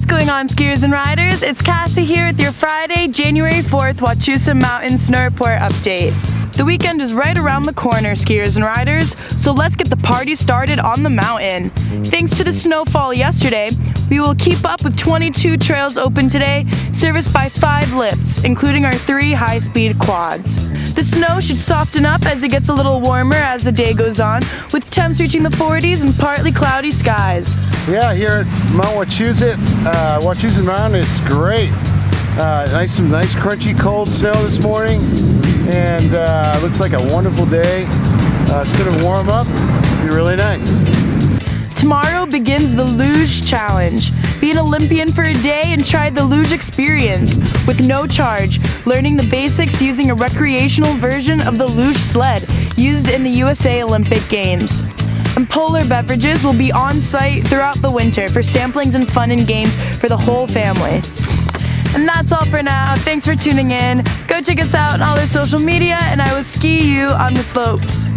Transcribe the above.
going on, skiers and riders? It's Cassie here with your Friday, January 4th Wachusett Mountain Snow Report update. The weekend is right around the corner, skiers and riders, so let's get the party started on the mountain. Thanks to the snowfall yesterday, we will keep up with 22 trails open today, serviced by 5 lifts, including our 3 high-speed quads. The snow should soften up as it gets a little warmer as the day goes on, with temps reaching the 40s and partly cloudy skies. Yeah, here at Mount Wachusett, Wachusett Mountain, it's great. Some nice crunchy cold snow this morning, and looks like a wonderful day. It's going to warm up, be really nice. Tomorrow begins the Luge Challenge. Be an Olympian for a day and try the Luge experience with no charge, learning the basics using a recreational version of the luge sled used in the USA Olympic Games. And polar beverages will be on site throughout the winter for samplings and fun and games for the whole family. And that's all for now. Thanks for tuning in. Go check us out on all our social media, and I will ski you on the slopes.